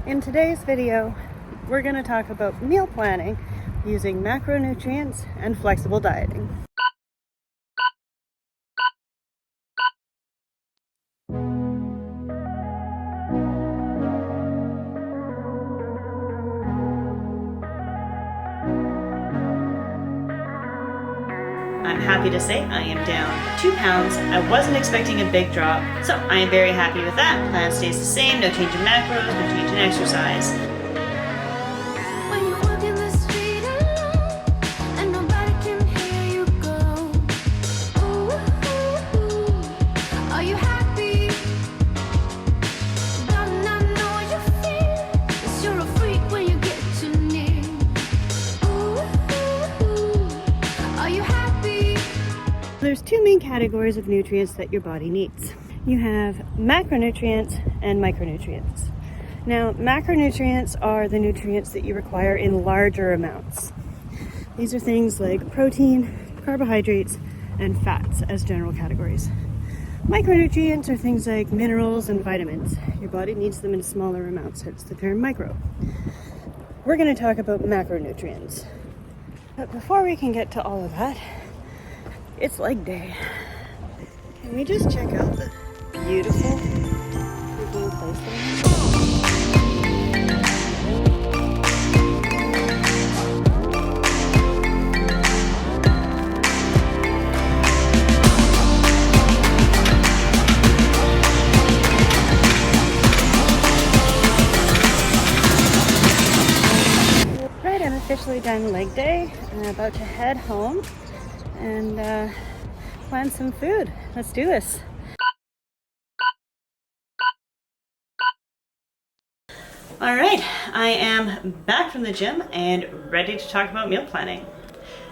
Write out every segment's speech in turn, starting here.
In today's video, we're going to talk about meal planning using macronutrients and flexible dieting. I'm happy to say I am down 2 pounds. I wasn't expecting a big drop, so I am very happy with that. Plan stays the same, no change in macros, no change in exercise. There's two main categories of nutrients that your body needs. You have macronutrients and micronutrients. Now, macronutrients are the nutrients that you require in larger amounts. These are things like protein, carbohydrates, and fats as general categories. Micronutrients are things like minerals and vitamins. Your body needs them in smaller amounts, hence the term micro. We're going to talk about macronutrients. But before we can get to all of that, it's leg day. Can we just check out the beautiful freaking place that I'm Right, I'm officially done leg day. I'm about to head home and plan some food. Let's do this. All right, I am back from the gym and ready to talk about meal planning.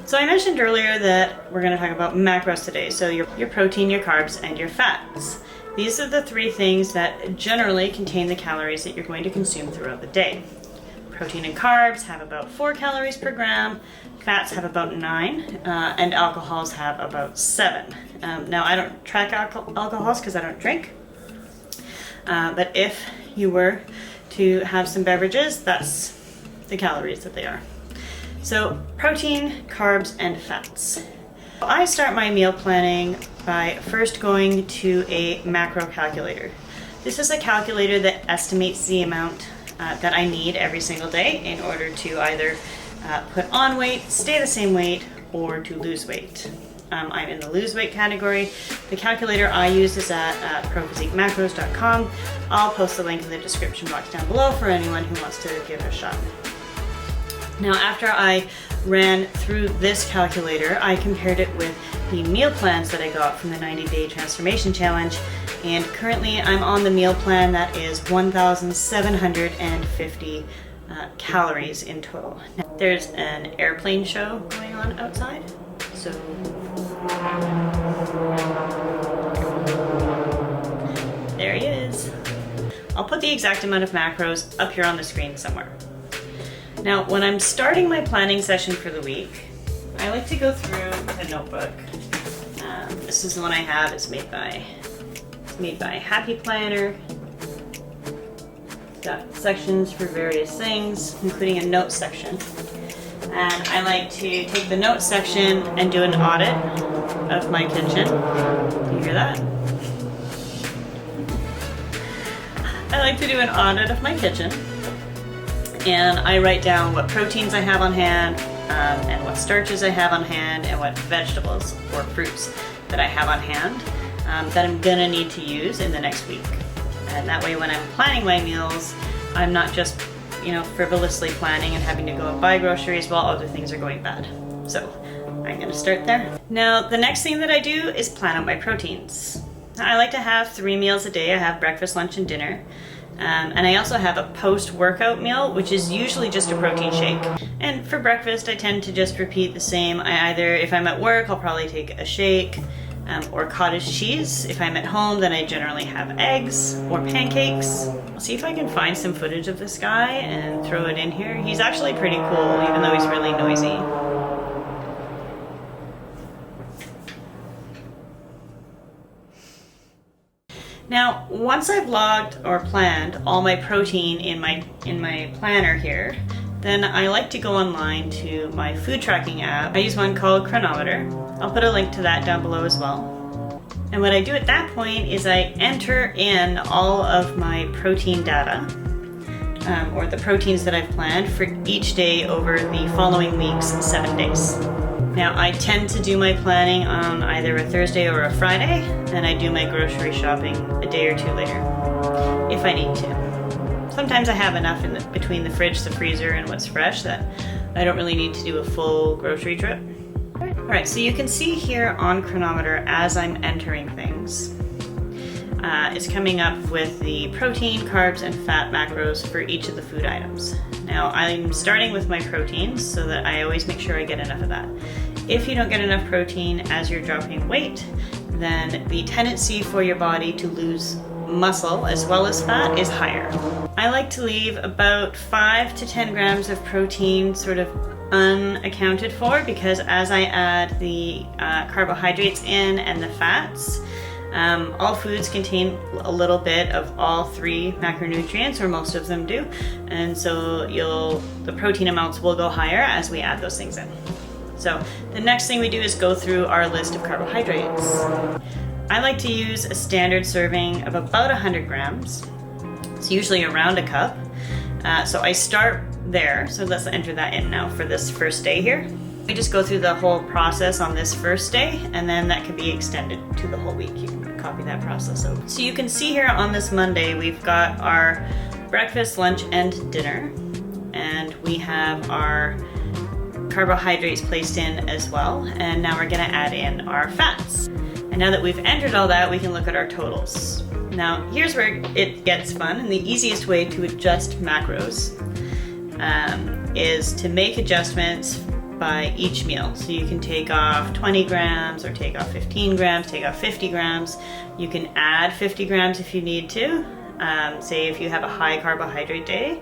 So I mentioned earlier that we're going to talk about macros today. So your protein, your carbs, and your fats. These are the three things that generally contain the calories that you're going to consume throughout the day. Protein and carbs have about 4 calories per gram, fats have about 9, and alcohols have about 7. Now, I don't track alcohols because I don't drink, but if you were to have some beverages, that's the calories that they are. So, protein, carbs, and fats. I start my meal planning by first going to a macro calculator. This is a calculator that estimates the amount that I need every single day in order to either put on weight, stay the same weight, or to lose weight. I'm in the lose weight category. The calculator I use is at prophysiquemacros.com. I'll post the link in the description box down below for anyone who wants to give it a shot. Now, after I ran through this calculator, I compared it with the meal plans that I got from the 90-day transformation challenge, and currently I'm on the meal plan that is 1,750 calories in total. Now, there's an airplane show going on outside, so there he is. I'll put the exact amount of macros up here on the screen somewhere. Now, when I'm starting my planning session for the week, I like to go through the notebook. This is the one I have. It's made by Happy Planner. It's got sections for various things, including a notes section. And I like to take the notes section and do an audit of my kitchen. Do you hear that? I like to do an audit of my kitchen. And I write down what proteins I have on hand, and what starches I have on hand, and what vegetables or fruits that I have on hand that I'm gonna need to use in the next week. And that way when I'm planning my meals, I'm not just, frivolously planning and having to go and buy groceries while other things are going bad. So I'm gonna start there. Now, the next thing that I do is plan out my proteins. I like to have 3 meals a day. I have breakfast, lunch, and dinner. And I also have a post-workout meal, which is usually just a protein shake. And for breakfast, I tend to just repeat the same. If I'm at work, I'll probably take a shake or cottage cheese. If I'm at home, then I generally have eggs or pancakes. I'll see if I can find some footage of this guy and throw it in here. He's actually pretty cool, even though he's really noisy. Now, once I've logged or planned all my protein in my planner here, then I like to go online to my food tracking app. I use one called CRONOMETER. I'll put a link to that down below as well. And what I do at that point is I enter in all of my protein data, or the proteins that I've planned for each day over the following week's 7 days. Now, I tend to do my planning on either a Thursday or a Friday, and I do my grocery shopping a day or two later, if I need to. Sometimes I have enough between the fridge, the freezer, and what's fresh that I don't really need to do a full grocery trip. Alright, so you can see here on CRONOMETER as I'm entering things, it's coming up with the protein, carbs, and fat macros for each of the food items. Now, I'm starting with my proteins so that I always make sure I get enough of that. If you don't get enough protein as you're dropping weight, then the tendency for your body to lose muscle as well as fat is higher. I like to leave about 5 to 10 grams of protein sort of unaccounted for, because as I add the carbohydrates in and the fats, all foods contain a little bit of all 3 macronutrients, or most of them do, and so the protein amounts will go higher as we add those things in. So the next thing we do is go through our list of carbohydrates. I like to use a standard serving of about 100 grams. It's usually around a cup. So I start there, so let's enter that in now for this first day here. We just go through the whole process on this first day, and then that can be extended to the whole week. You can copy that process over. So you can see here on this Monday, we've got our breakfast, lunch, and dinner, and we have our carbohydrates placed in as well, and now we're gonna add in our fats. And now that we've entered all that, we can look at our totals. Now, here's where it gets fun, and the easiest way to adjust macros is to make adjustments by each meal. So you can take off 20 grams, or take off 15 grams, take off 50 grams. You can add 50 grams if you need to, say if you have a high carbohydrate day,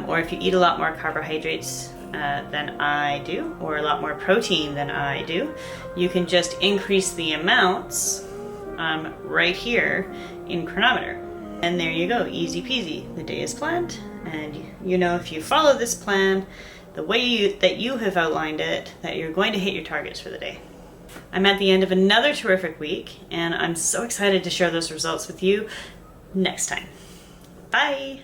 or if you eat a lot more carbohydrates than I do, or a lot more protein than I do, you can just increase the amounts right here in CRONOMETER. And there you go, easy peasy. The day is planned, and you know if you follow this plan the way that you have outlined it, that you're going to hit your targets for the day. I'm at the end of another terrific week, and I'm so excited to share those results with you next time. Bye!